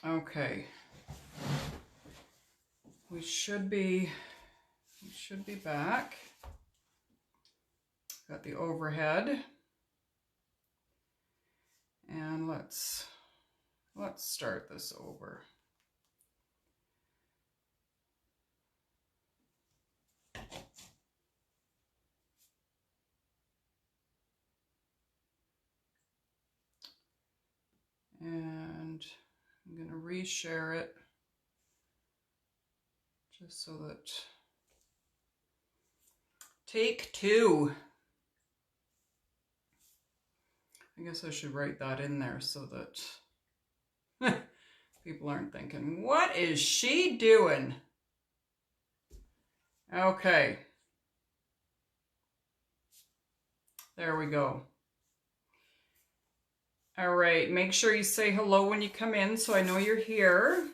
Okay. We should be back. Got the overhead. And let's start this over. And I'm going to reshare it just so that take 2. I guess I should write that in there so that people aren't thinking, what is she doing? Okay. There we go. All right, make sure you say hello when you come in so I know you're here.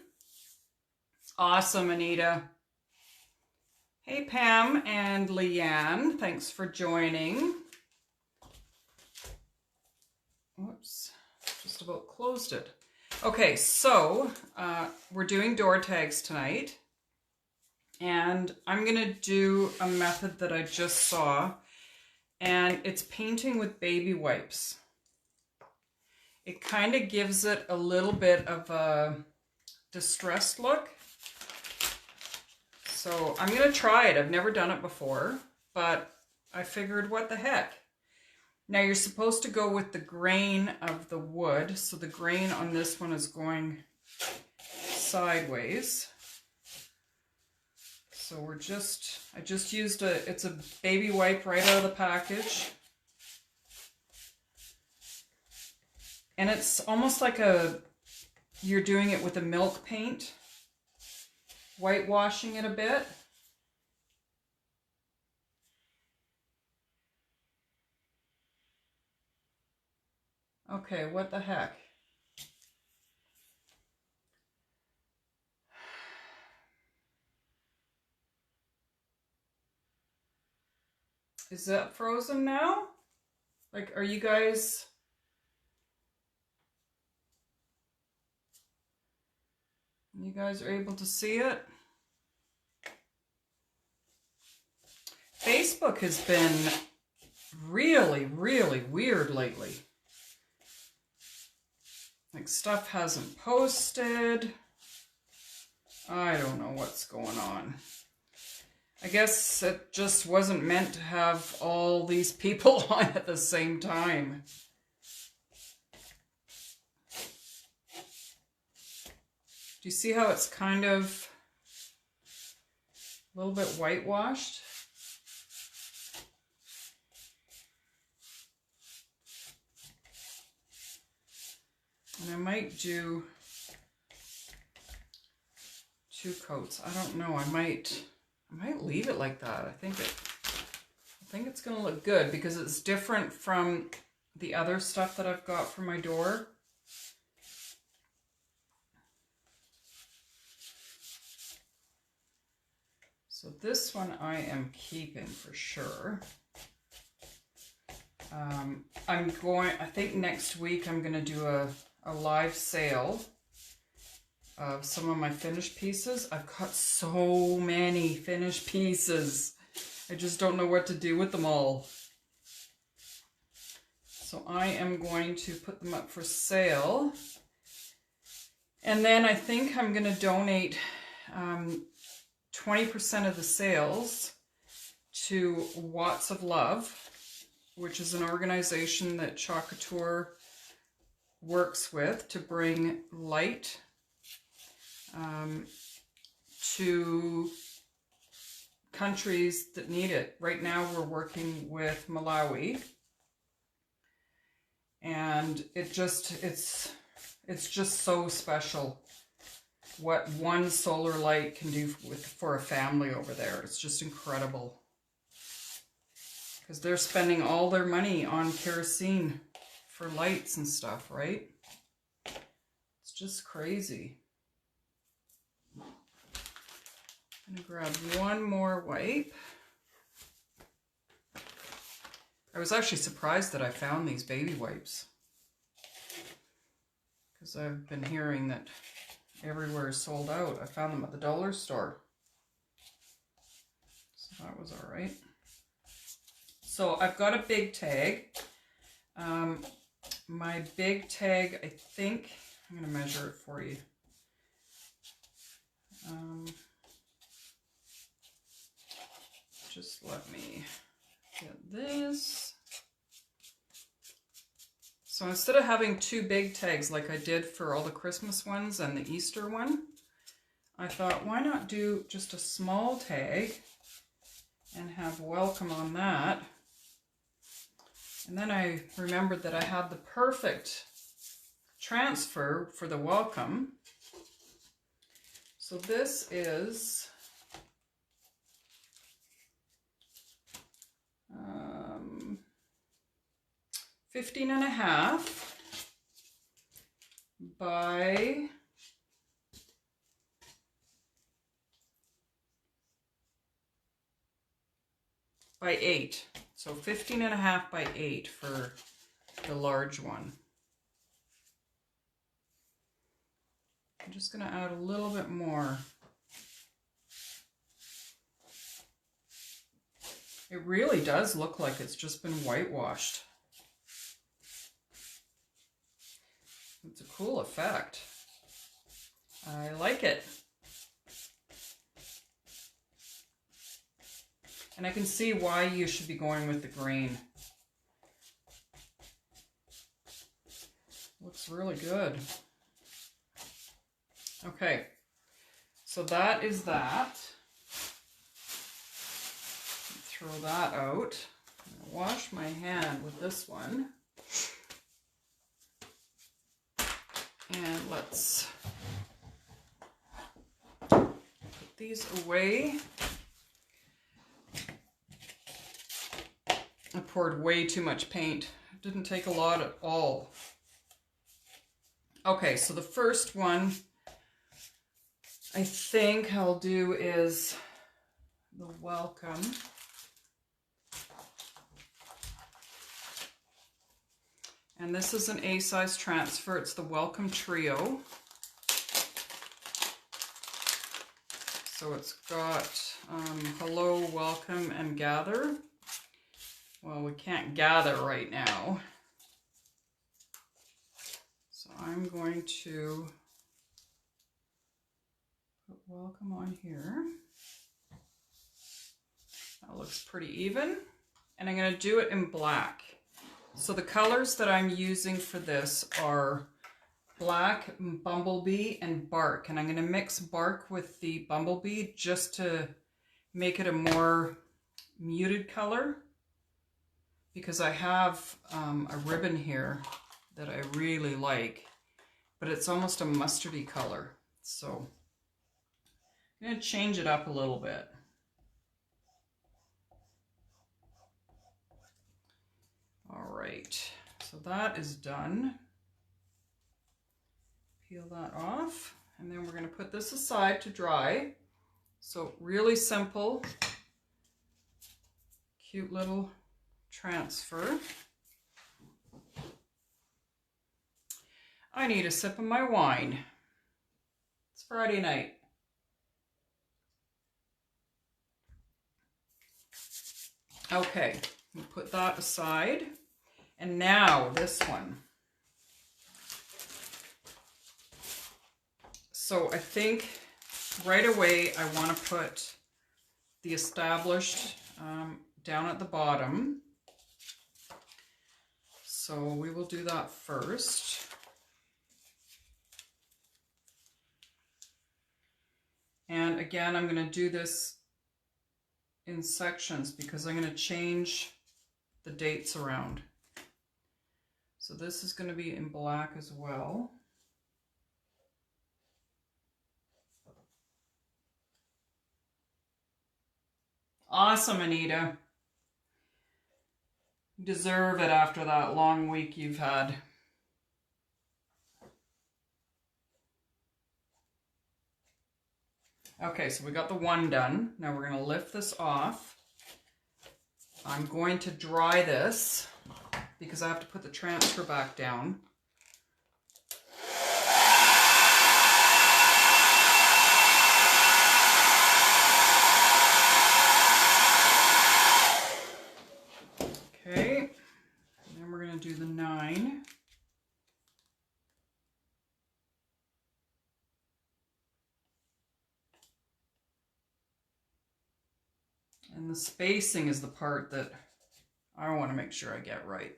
Awesome, Anita. Hey, Pam and Leanne, thanks for joining. Whoops, just about closed it. Okay, so we're doing door tags tonight. And I'm gonna do a method that I just saw, and it's painting with baby wipes. It kind of gives it a little bit of a distressed look. So I'm going to try it. I've never done it before, but I figured what the heck. Now you're supposed to go with the grain of the wood. So the grain on this one is going sideways. So I just used it's a baby wipe right out of the package. And it's almost like you're doing it with a milk paint, whitewashing it a bit. Okay, what the heck? Is that frozen now? Like, are you guys... You guys are able to see it? Facebook has been really, really weird lately. Like, stuff hasn't posted. I don't know what's going on. I guess it just wasn't meant to have all these people on at the same time. Do you see how it's kind of a little bit whitewashed? And I might do 2 coats. I don't know. I might leave it like that. I think it's going to look good because it's different from the other stuff that I've got for my door. So this one I am keeping for sure. I think next week I'm going to do a live sale of some of my finished pieces. I've got so many finished pieces. I just don't know what to do with them all. So I am going to put them up for sale. And then I think I'm going to donate 20% of the sales to Watts of Love, which is an organization that Chalk Couture works with to bring light to countries that need it. Right now we're working with Malawi, and it's just so special what one solar light can do for a family over there. It's just incredible. Because they're spending all their money on kerosene for lights and stuff, right? It's just crazy. I'm going to grab one more wipe. I was actually surprised that I found these baby wipes, because I've been hearing that everywhere is sold out. I found them at the dollar store. So that was all right. So I've got a big tag. My big tag, I think, I'm going to measure it for you. Just let me get this. So instead of having two big tags like I did for all the Christmas ones and the Easter one, I thought, why not do just a small tag and have welcome on that. And then I remembered that I had the perfect transfer for the welcome. So this is 15.5 by 8. So 15.5 by 8 for the large one. I'm just going to add a little bit more. It really does look like it's just been whitewashed. It's a cool effect. I like it. And I can see why you should be going with the grain. Looks really good. Okay, so that is that. Throw that out. I'm gonna wash my hand with this one. And let's put these away. I poured way too much paint. It didn't take a lot at all. Okay, so the first one I think I'll do is the welcome. And this is an A-size transfer. It's the Welcome Trio. So it's got hello, welcome, and gather. Well, we can't gather right now. So I'm going to put welcome on here. That looks pretty even. And I'm going to do it in black. So the colors that I'm using for this are black, bumblebee, and bark. And I'm going to mix bark with the bumblebee just to make it a more muted color. Because I have a ribbon here that I really like, but it's almost a mustardy color. So I'm going to change it up a little bit. All right, so that is done. Peel that off, and then we're going to put this aside to dry. So really simple, cute little transfer. I need a sip of my wine. It's Friday night. Okay, we'll put that aside. And now this one. So I think right away I want to put the established down at the bottom. So we will do that first. And again, I'm going to do this in sections because I'm going to change the dates around. So this is going to be in black as well. Awesome, Anita. You deserve it after that long week you've had. Okay, so we got the one done. Now we're going to lift this off. I'm going to dry this because I have to put the transfer back down. And the spacing is the part that I want to make sure I get right.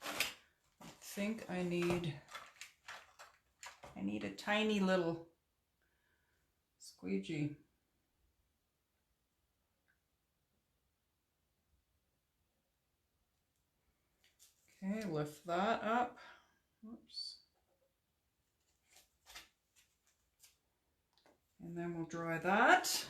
I think I need a tiny little squeegee. Okay, lift that up. Oops. And then we'll dry that.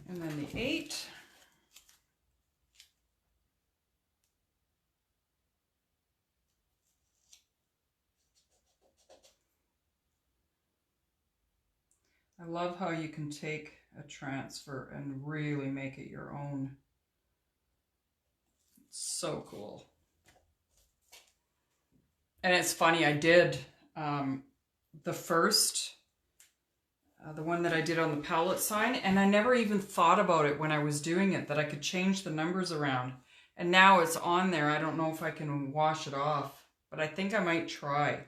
And then the 8. I love how you can take a transfer and really make it your own. It's so cool. And it's funny, I did the first, the one that I did on the palette sign, and I never even thought about it when I was doing it, that I could change the numbers around. And now it's on there. I don't know if I can wash it off, but I think I might try.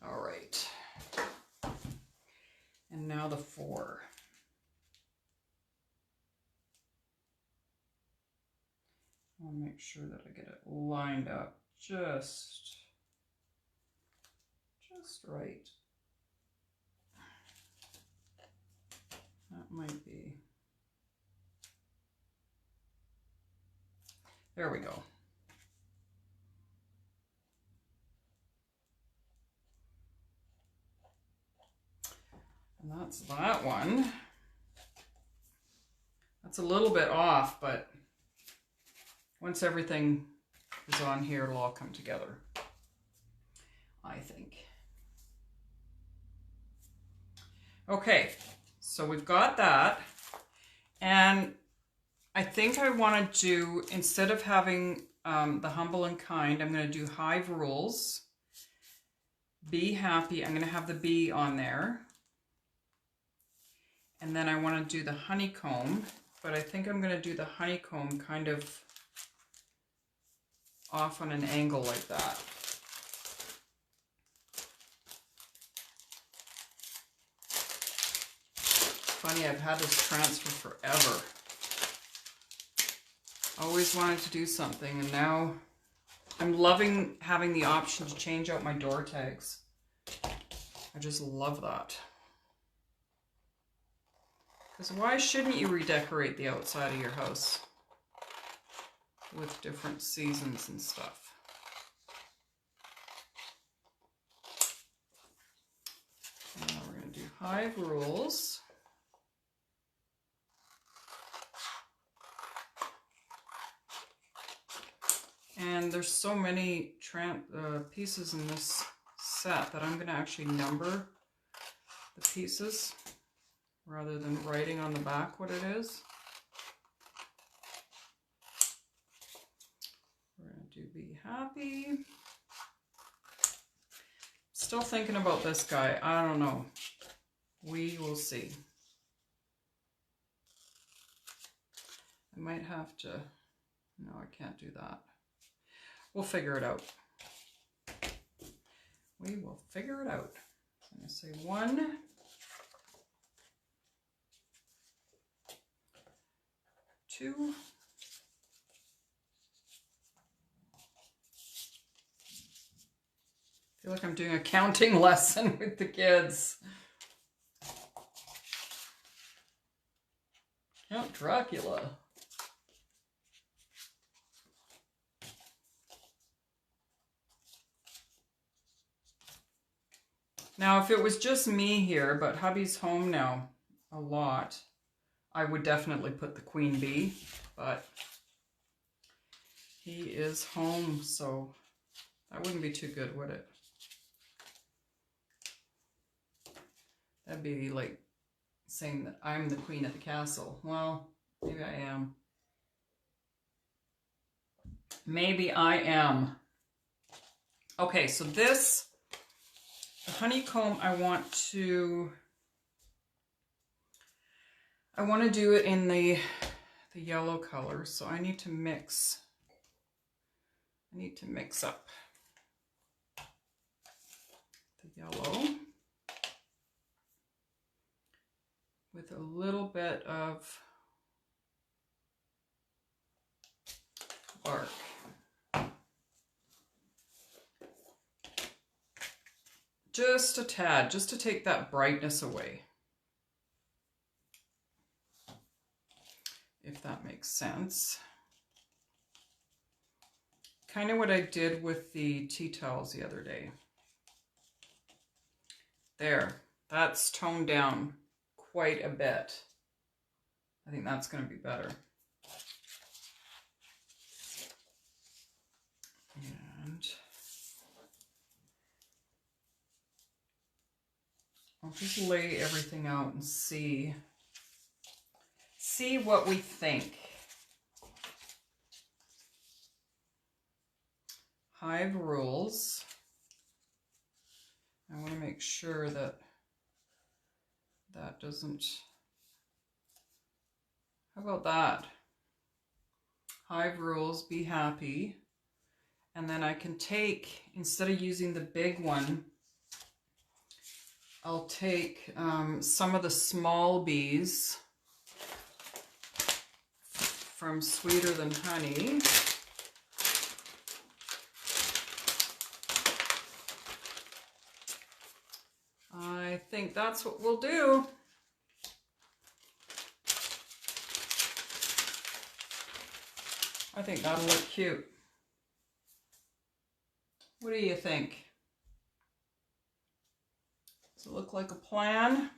All right. And now the 4. I'll make sure that I get it lined up just right. That might be. There we go. And that's that one. That's a little bit off, but once everything is on here, it'll all come together, I think. Okay, so we've got that. And I think I want to do, instead of having the humble and kind, I'm going to do Hive Rules. Be happy. I'm going to have the bee on there. And then I want to do the honeycomb, but I think I'm going to do the honeycomb kind of off on an angle like that. Funny, I've had this transfer forever. Always wanted to do something, and now I'm loving having the option to change out my door tags. I just love that. Because why shouldn't you redecorate the outside of your house with different seasons and stuff? And now we're going to do Hive Rules. And there's so many pieces in this set that I'm going to actually number the pieces rather than writing on the back what it is. We're going to do Be Happy. Still thinking about this guy. I don't know. We will see. I might have to... No, I can't do that. We'll figure it out. We will figure it out. I'm going to say 1, 2, 3. Feel like I'm doing a counting lesson with the kids. Count Dracula. Now, if it was just me here, but hubby's home now a lot, I would definitely put the queen bee, but he is home, so that wouldn't be too good, would it? That'd be like saying that I'm the queen at the castle. Well, maybe I am. Maybe I am. Okay, so this, the honeycomb, I want to do it in the yellow color, so I need to mix. I need to mix up the yellow with a little bit of bark. Just a tad, just to take that brightness away. If that makes sense. Kind of what I did with the tea towels the other day. There, that's toned down quite a bit. I think that's going to be better. And I'll just lay everything out and see what we think. Hive rules. I want to make sure that that doesn't... How about that? Hive rules, be happy. And then I can take, instead of using the big one, I'll take some of the small bees from Sweeter Than Honey. I think that's what we'll do. I think that'll look cute. What do you think? Does it look like a plan?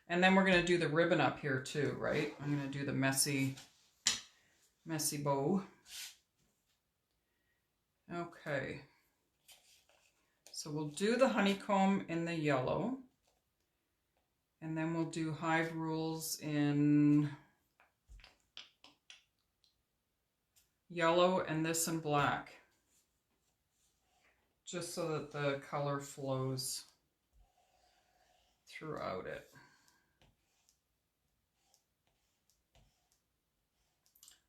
And then we're going to do the ribbon up here too, right? I'm going to do the messy bow. Okay. So we'll do the honeycomb in the yellow. And then we'll do hive rules in yellow and this in black. Just so that the color flows throughout it.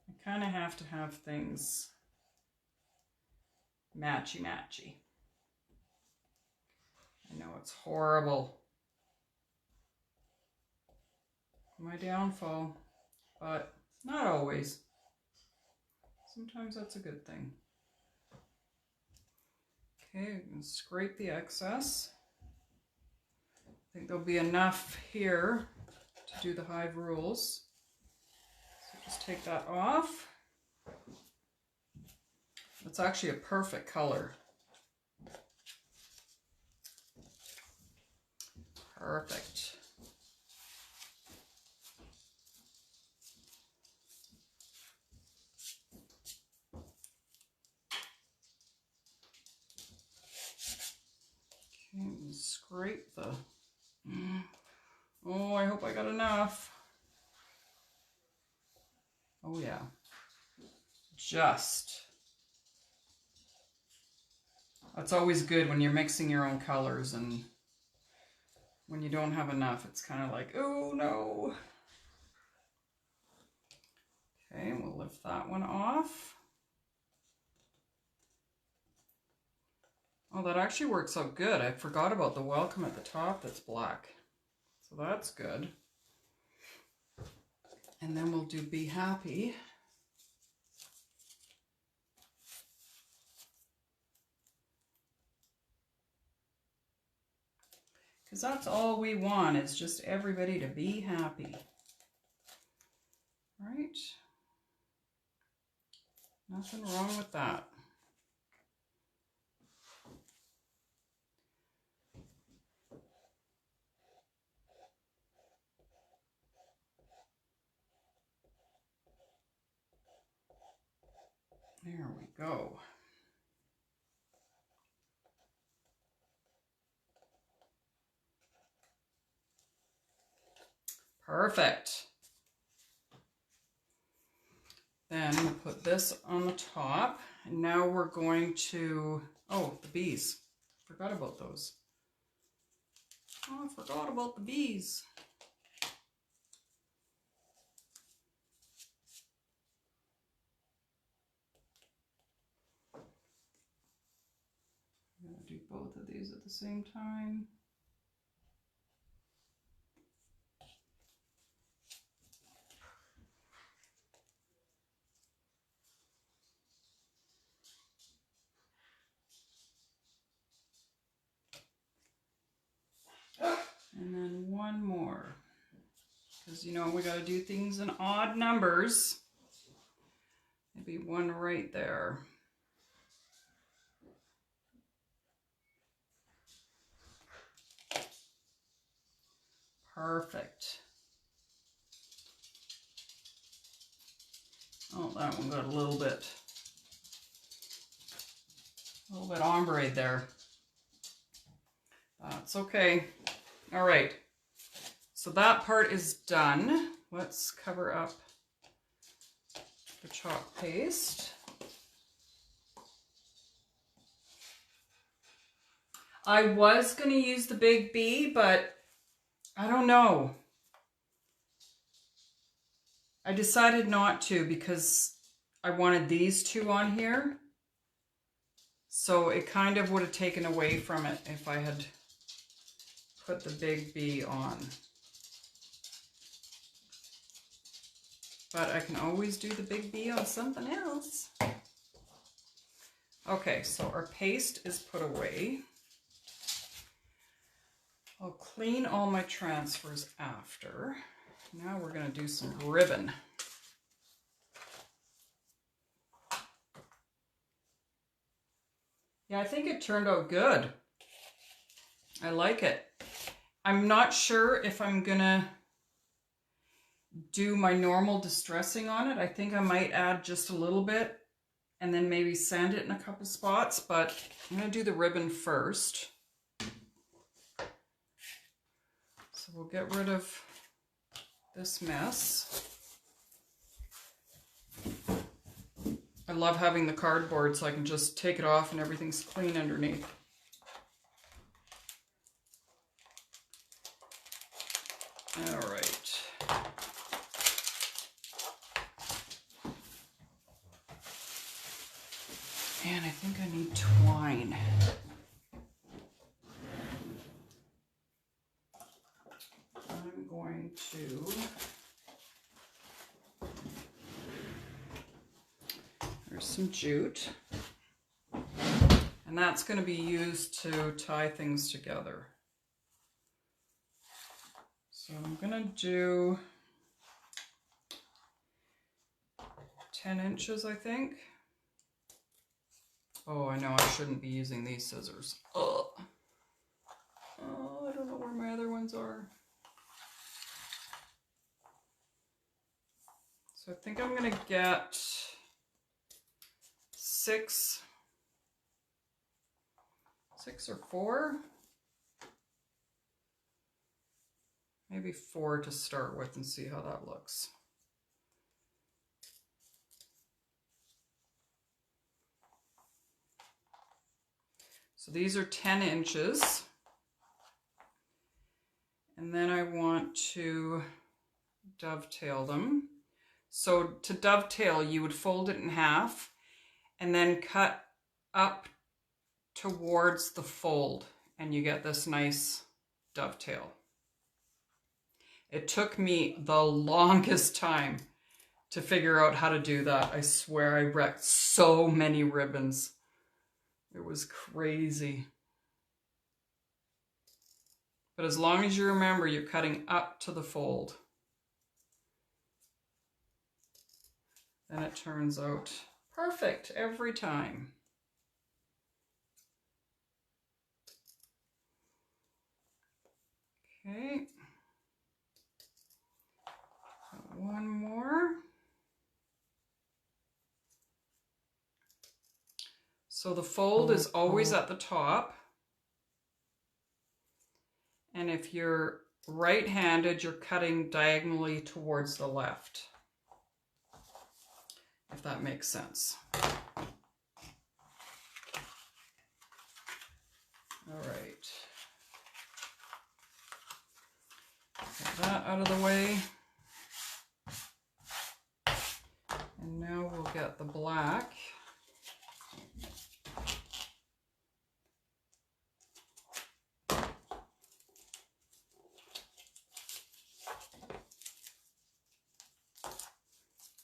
I kind of have to have things matchy-matchy. I know it's horrible. My downfall, but not always. Sometimes that's a good thing. Okay, I'm going to scrape the excess. I think there'll be enough here to do the hive rules. So just take that off. It's actually a perfect color. Perfect. Okay, scrape the... Oh, I hope I got enough. Oh yeah. Just. That's always good when you're mixing your own colors, and when you don't have enough, it's kind of like, oh no. Okay, we'll lift that one off. Oh, that actually works out good. I forgot about the welcome at the top that's black. So that's good. And then we'll do Be Happy. Because that's all we want, is just everybody to be happy. Right? Nothing wrong with that. There we go. Perfect. Then we'll put this on the top. And now we're going to, oh, the bees. Forgot about those. Oh, I forgot about the bees. I'm going to do both of these at the same time. And then one more, because you know we got to do things in odd numbers. Maybe one right there. Perfect. Oh, that one got a little bit ombre there. That's okay. All right. So that part is done. Let's cover up the chalk paste. I was going to use the Big B, but I don't know. I decided not to because I wanted these two on here. So it kind of would have taken away from it if I had put the Big B on. But I can always do the Big B on something else. Okay, so our paste is put away. I'll clean all my transfers after. Now we're going to do some ribbon. Yeah, I think it turned out good. I like it. I'm not sure if I'm going to do my normal distressing on it. I think I might add just a little bit and then maybe sand it in a couple spots, but I'm going to do the ribbon first. So we'll get rid of this mess. I love having the cardboard so I can just take it off and everything's clean underneath. All right. And I think I need twine. I'm going to, there's some jute, and that's going to be used to tie things together. So I'm going to do 10 inches, I think. Oh, I know I shouldn't be using these scissors. Oh, I don't know where my other ones are. So I think I'm going to get 6 or 4. Maybe 4 to start with and see how that looks. So these are 10 inches. And then I want to dovetail them. So to dovetail, you would fold it in half and then cut up towards the fold and you get this nice dovetail. It took me the longest time to figure out how to do that. I swear I wrecked so many ribbons. It was crazy. But as long as you remember, you're cutting up to the fold. Then it turns out perfect every time. Okay. One more. So the fold is always at the top. And if you're right-handed, you're cutting diagonally towards the left. if that makes sense. All right. Get that out of the way. And now we'll get the black.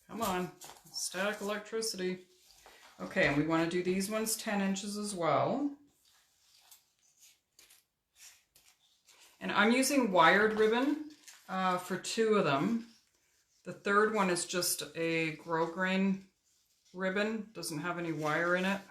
Come on, static electricity. Okay, and we want to do these ones 10 inches as well. And I'm using wired ribbon for 2 of them. The third one is just a grosgrain ribbon, doesn't have any wire in it.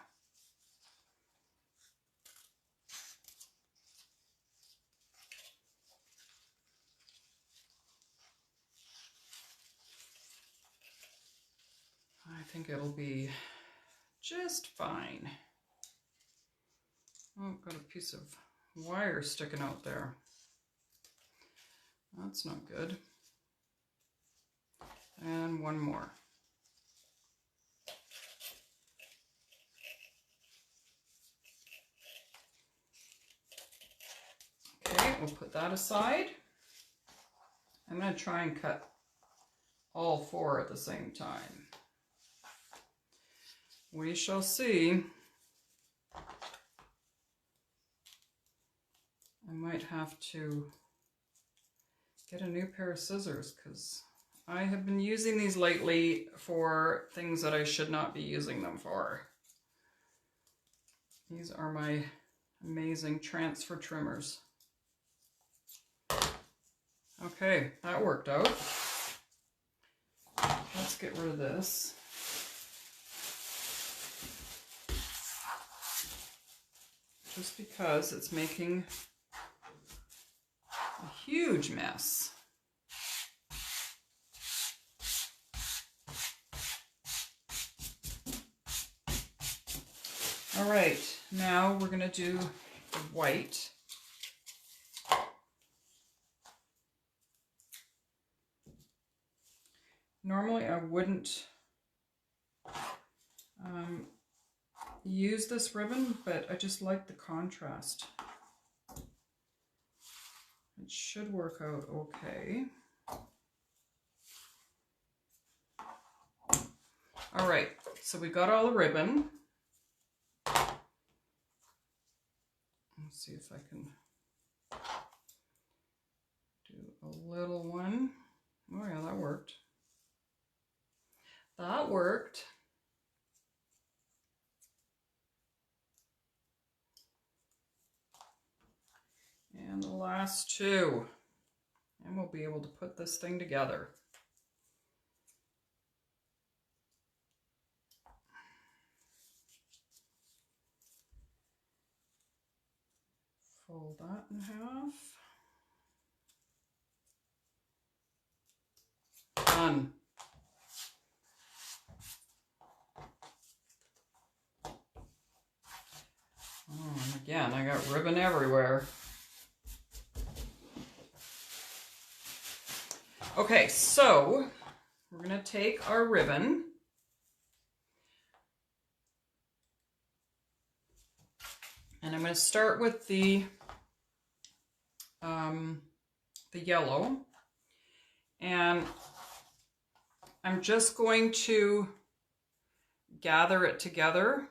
I think it'll be just fine. Oh, got a piece of wire sticking out there. That's not good. And one more. Okay, we'll put that aside. I'm going to try and cut all 4 at the same time. We shall see. I might have to get a new pair of scissors because I have been using these lately for things that I should not be using them for. These are my amazing transfer trimmers. Okay, that worked out. Let's get rid of this. Just because it's making a huge mess. All right, now we're going to do the white. Normally I wouldn't use this ribbon, but I just like the contrast. It should work out okay. All right, so we got all the ribbon. Let's see if I can do a little one. Oh yeah, that worked. That worked. And the last 2. And we'll be able to put this thing together. Fold that in half. Done. Oh, and again, I got ribbon everywhere. Okay, so we're going to take our ribbon and I'm going to start with the yellow, and I'm just going to gather it together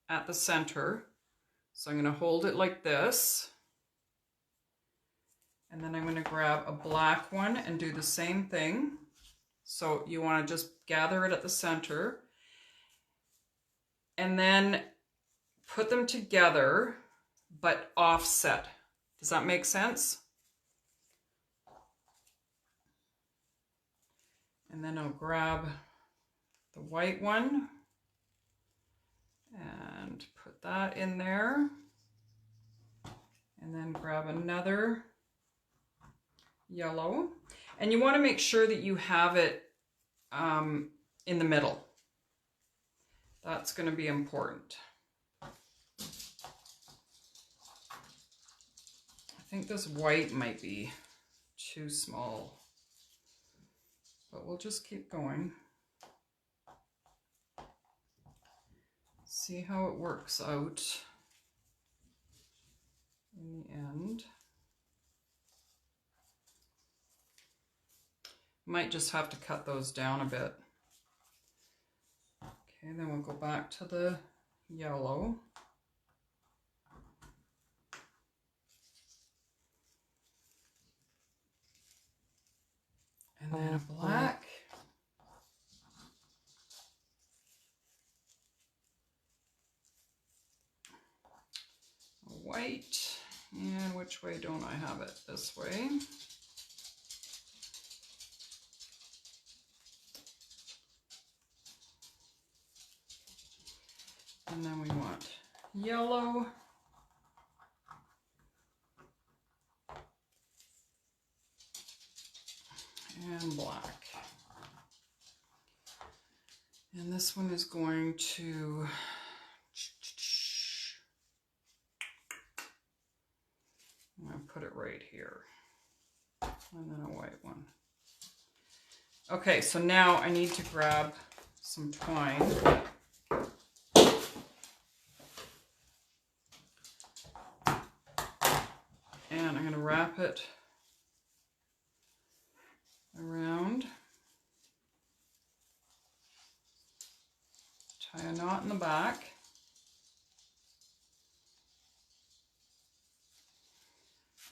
at the center. So I'm going to hold it like this. And then I'm going to grab a black one and do the same thing. So you want to just gather it at the center. And then put them together, but offset. Does that make sense? And then I'll grab the white one and put that in there. And then grab another yellow. And you want to make sure that you have it in the middle. That's going to be important. I think this white might be too small, but we'll just keep going. See how it works out in the end. Might just have to cut those down a bit. Okay, then we'll go back to the yellow. And then a black. A white. And which way don't I have it? This way. And then we want yellow. And black. And this one is going to, I'm going to put it right here. And then a white one. Okay, so now I need to grab some twine. And I'm going to wrap it around. Tie a knot in the back.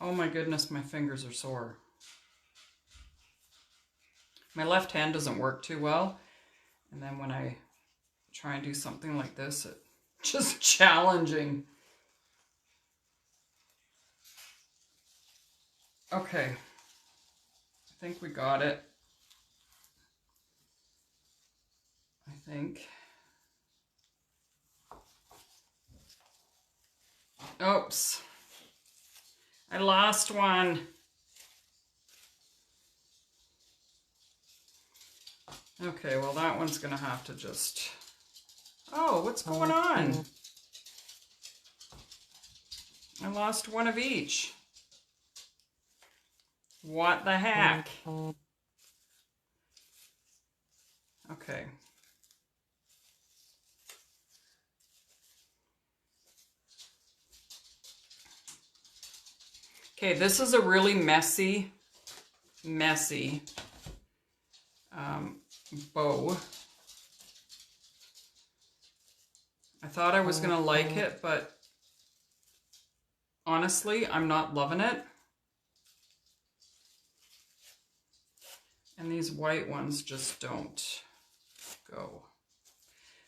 Oh my goodness, my fingers are sore. My left hand doesn't work too well. And then when I try and do something like this, it's just challenging. Okay. I think we got it. I think. Oops. I lost one. Okay, well that one's gonna have to just... Oh, what's going on? I lost one of each. What the heck? Okay. Okay, this is a really messy bow. I thought I was gonna like it, but honestly, I'm not loving it. And these white ones just don't go.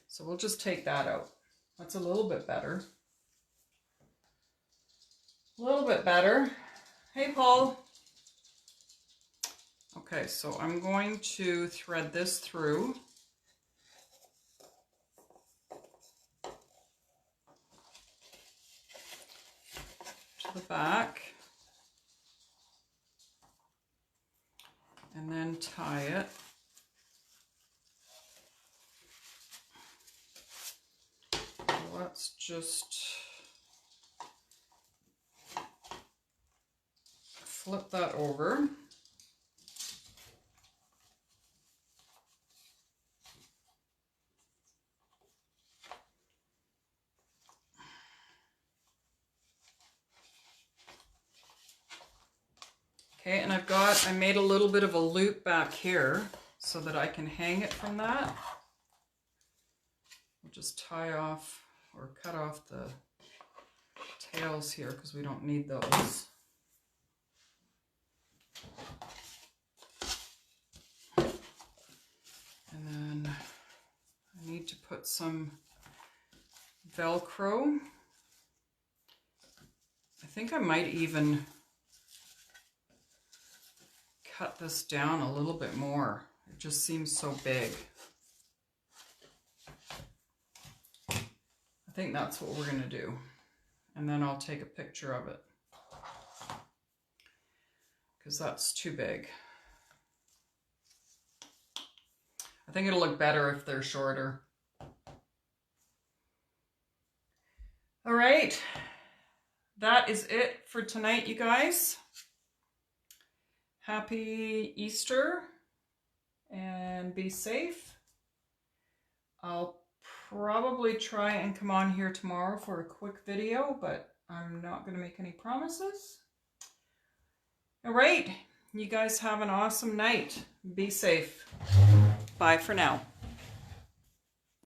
So we'll just take that out. That's a little bit better. A little bit better. Hey, Paul. Okay, so I'm going to thread this through. To the back. And then tie it. Let's just flip that over. Okay, and I made a little bit of a loop back here so that I can hang it from that. We'll just tie off or cut off the tails here because we don't need those. And then I need to put some Velcro. I think I might even cut this down a little bit more. It just seems so big. I think that's what we're going to do. And then I'll take a picture of it. Because that's too big. I think it'll look better if they're shorter. All right. That is it for tonight, you guys. Happy Easter and be safe. I'll probably try and come on here tomorrow for a quick video, but I'm not going to make any promises. All right, you guys have an awesome night. Be safe. Bye for now.